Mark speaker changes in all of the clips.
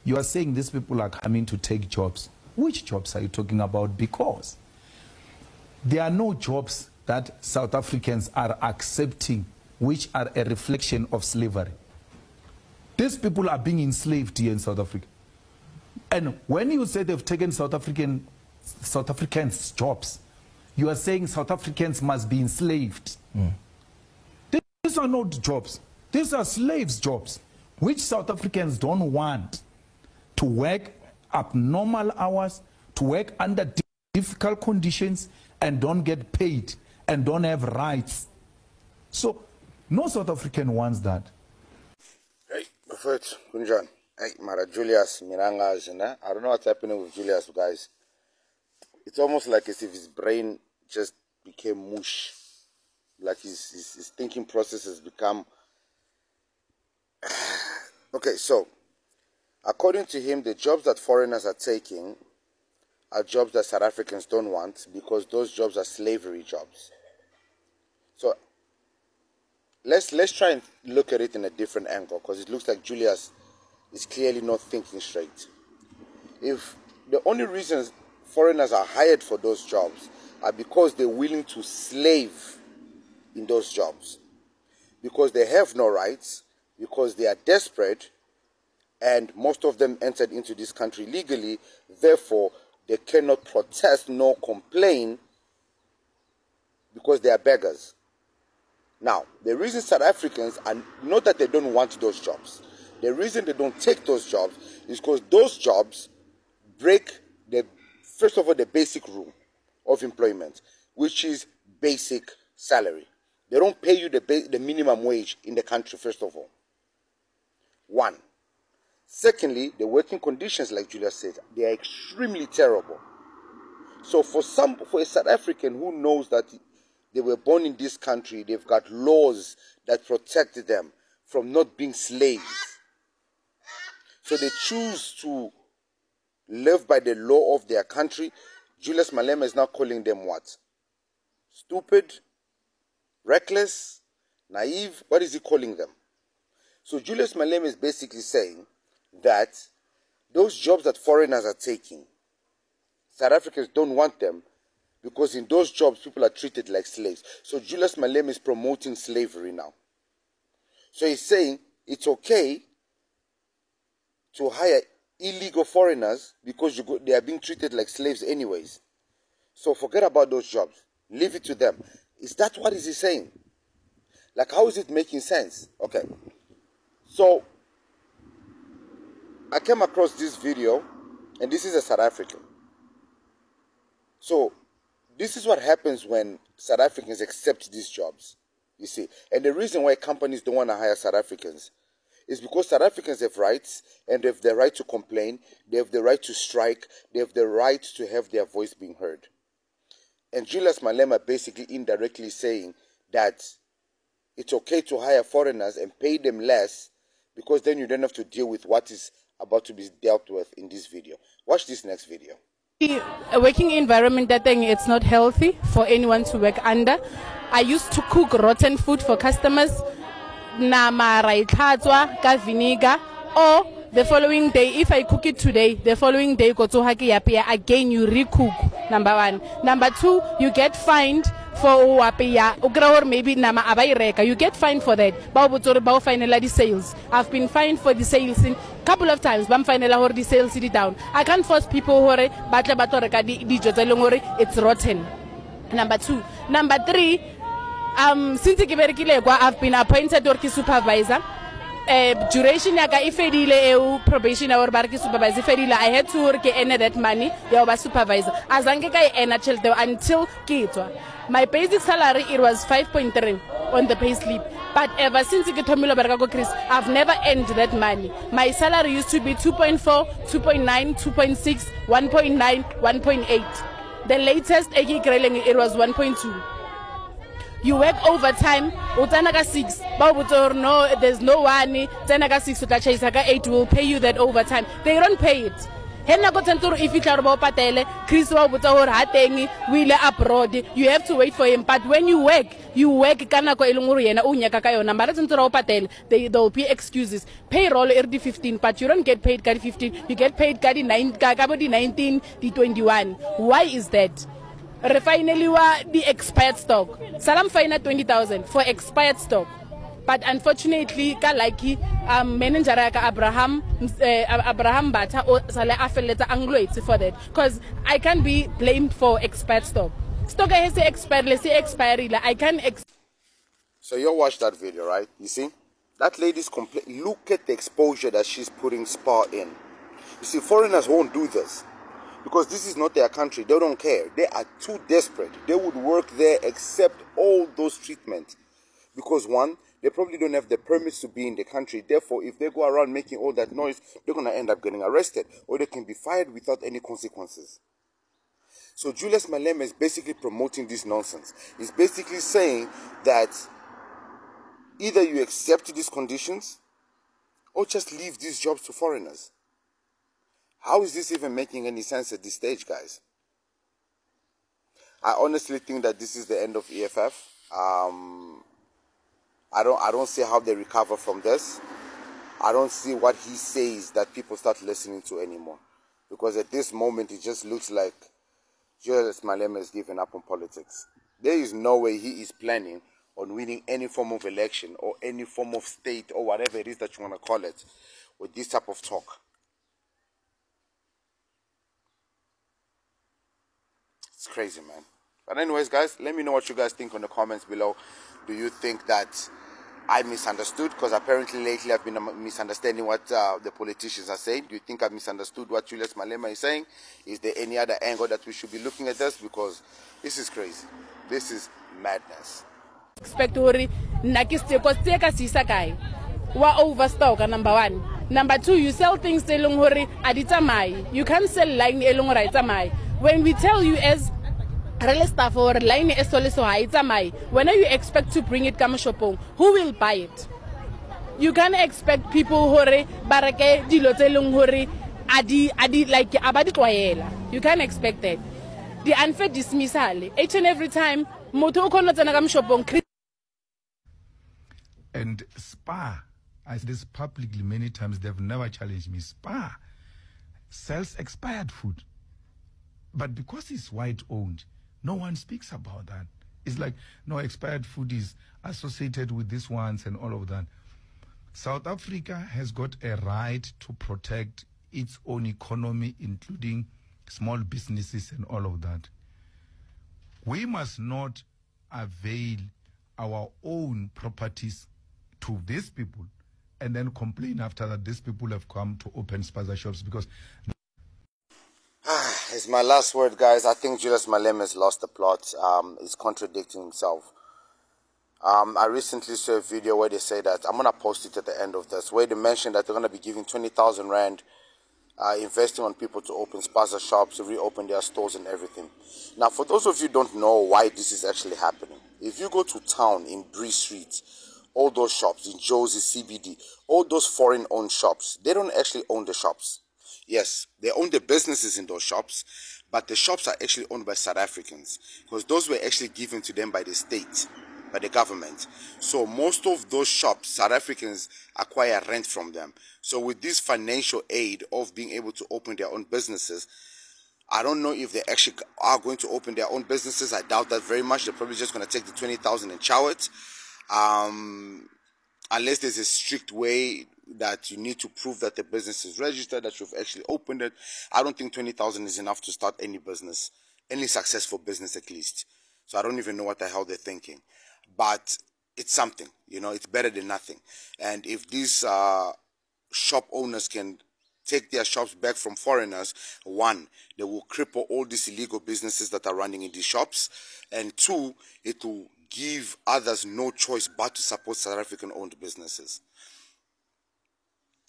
Speaker 1: You are saying these people are coming to take jobs. Which jobs are you talking about? Because there are no jobs that South Africans are accepting which are a reflection of slavery. These people are being enslaved here in South Africa. And when you say they've taken South Africans' jobs, you are saying South Africans must be enslaved. These are not jobs. These are slaves' jobs, which South Africans don't want to work abnormal hours, to work under difficult conditions, and don't get paid, and don't have rights. So, no South African wants that.
Speaker 2: Hey, Prophet Kunjan. Hey, Mara Julius Miranga, I don't know what's happening with Julius, guys. It's almost like as if his brain just became mush. Like his thinking process has become... Okay, so, according to him, the jobs that foreigners are taking are jobs that South Africans don't want because those jobs are slavery jobs. So, let's try and look at it in a different angle, because it looks like Julius is clearly not thinking straight. If the only reasons foreigners are hired for those jobs are because they're willing to slave in those jobs, because they have no rights, because they are desperate, and most of them entered into this country legally, therefore they cannot protest nor complain because they are beggars. Now, the reason South Africans are not that they don't want those jobs. The reason they don't take those jobs is because those jobs break first of all, the basic rule of employment, which is basic salary. They don't pay you the minimum wage in the country, first of all. One. Secondly, the working conditions, like Julius said, they are extremely terrible. So for a South African who knows that they were born in this country, they've got laws that protect them from not being slaves. So they choose to live by the law of their country. Julius Malema is now calling them what? Stupid? Reckless? Naive? What is he calling them? So Julius Malema is basically saying that those jobs that foreigners are taking, South Africans don't want them because in those jobs people are treated like slaves. So Julius Malema is promoting slavery now. So he's saying it's okay to hire illegal foreigners because they are being treated like slaves anyways. So forget about those jobs. Leave it to them. Is that what is he saying? Like, how is it making sense? Okay. So, I came across this video, and this is a South African. So, this is what happens when South Africans accept these jobs, you see. And the reason why companies don't want to hire South Africans is because South Africans have rights, and they have the right to complain, they have the right to strike, they have the right to have their voice being heard. And Julius Malema basically indirectly saying that it's okay to hire foreigners and pay them less because then you don't have to deal with what is about to be dealt with in this video. Watch this next video.
Speaker 3: A working environment, I think it's not healthy for anyone to work under. I used to cook rotten food for customers. Nama raithatwa ka vinegar, or the following day, if I cook it today, the following day go to haki yapia again, you recook. Number one. Number two, you get fined for wapia or maybe nama abaireka. You get fined for that. Bao finally the sales. I've been fined for the sales in couple of times. Bam finally hor the sales sit down. I can't force people hore batla batoreka di jotelongore. It's rotten. Number two. Number three. Since I've been appointed working supervisor. Duration yaga ifedile probation or barki supervisor ifedile I had to work earn that money ya supervisor azange kai earn until kitwa. My basic salary it was 5.3 on the pay slip, but ever since Ikithomilo Bergako Chris I've never earned that money. My salary used to be 2.4, 2.9, 2.6, 1.9, 1.8. The latest it was 1.2. You work overtime, utanaga 6. No, there's no one. Utanaga 6, utachaisaga 8 will pay you that overtime. They don't pay it. If you Chris abroad, you have to wait for him. But when you work they'll be excuses. Payroll 15, but you don't get paid 15, you get paid 19, 21. Why is that? Finally, the expired stock. Salam fine 20,000 for expired stock. But unfortunately, manager Abraham Bata or Sale Affiliate Angloids for that. Because I can't be blamed for expired stock. Stock has expired, let's say expiry. I can't.
Speaker 2: So you watch that video, right? You see? That lady's look at the exposure that she's putting SPAR in. You see, foreigners won't do this. Because this is not their country. They don't care. They are too desperate. They would work there, accept all those treatments. Because one, they probably don't have the permits to be in the country. Therefore, if they go around making all that noise, they're going to end up getting arrested. Or they can be fired without any consequences. So Julius Malema is basically promoting this nonsense. He's basically saying that either you accept these conditions or just leave these jobs to foreigners. How is this even making any sense at this stage, guys? I honestly think that this is the end of EFF. I don't see how they recover from this. I don't see what he says that people start listening to anymore. Because at this moment, it just looks like Julius Malema is giving up on politics. There is no way he is planning on winning any form of election or any form of state or whatever it is that you want to call it with this type of talk. It's crazy, man. But anyways, guys, let me know what you guys think on the comments below. Do you think that I misunderstood? Because apparently lately I've been misunderstanding what the politicians are saying. Do you think I've misunderstood what Julius Malema is saying? Is there any other angle that we should be looking at this? Because this is crazy. This is madness.
Speaker 3: Expect worry wa overstock, number one. Number two, you sell things telung hori aditamai. You can't sell line elong raitamai. When we tell you as real staff or line esoliso haitamai, when are you expect to bring it kama shopong? Who will buy it? You can't expect people hori barake dilo telung hori adi like abadi kwayela. You can't expect that. The unfair dismissal each and every time moto ukono tsena kama shopong.
Speaker 1: And SPAR, I said this publicly many times, they've never challenged me. SPAR sells expired food. But because it's white-owned, no one speaks about that. It's like, no, expired food is associated with these ones and all of that. South Africa has got a right to protect its own economy, including small businesses and all of that. We must not avail our own properties to these people and then complain after that these people have come to open spaza shops because...
Speaker 2: It's my last word, guys. I think Julius Malema has lost the plot. He's contradicting himself. I recently saw a video where they say that, I'm going to post it at the end of this, where they mentioned that they're going to be giving 20,000 Rand, investing on people to open spaza shops, to reopen their stores and everything. Now, for those of you who don't know why this is actually happening, if you go to town in Bree Street, all those shops, in Josie, CBD, all those foreign-owned shops, they don't actually own the shops. Yes, they own the businesses in those shops, but the shops are actually owned by South Africans because those were actually given to them by the state, by the government. So most of those shops, South Africans acquire rent from them. So with this financial aid of being able to open their own businesses, I don't know if they actually are going to open their own businesses. I doubt that very much. They're probably just going to take the 20,000 and chow it. Unless there's a strict way that you need to prove that the business is registered, that you've actually opened it. I don't think 20,000 is enough to start any business, any successful business at least. So I don't even know what the hell they're thinking. But it's something, you know, it's better than nothing. And if these shop owners can take their shops back from foreigners, one, they will cripple all these illegal businesses that are running in these shops. And two, it will give others no choice but to support South African-owned businesses.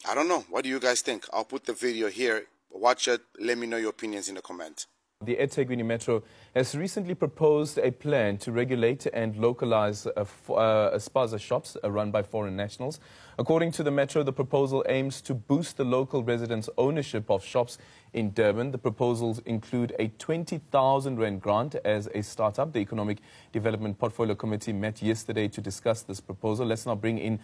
Speaker 2: I don't know. What do you guys think? I'll put the video here. Watch it. Let me know your opinions in the comment.
Speaker 4: The eThekwini Metro has recently proposed a plan to regulate and localize spaza shops run by foreign nationals. According to the Metro, the proposal aims to boost the local residents' ownership of shops in Durban. The proposals include a 20,000 rand grant as a startup. The Economic Development Portfolio Committee met yesterday to discuss this proposal. Let's now bring in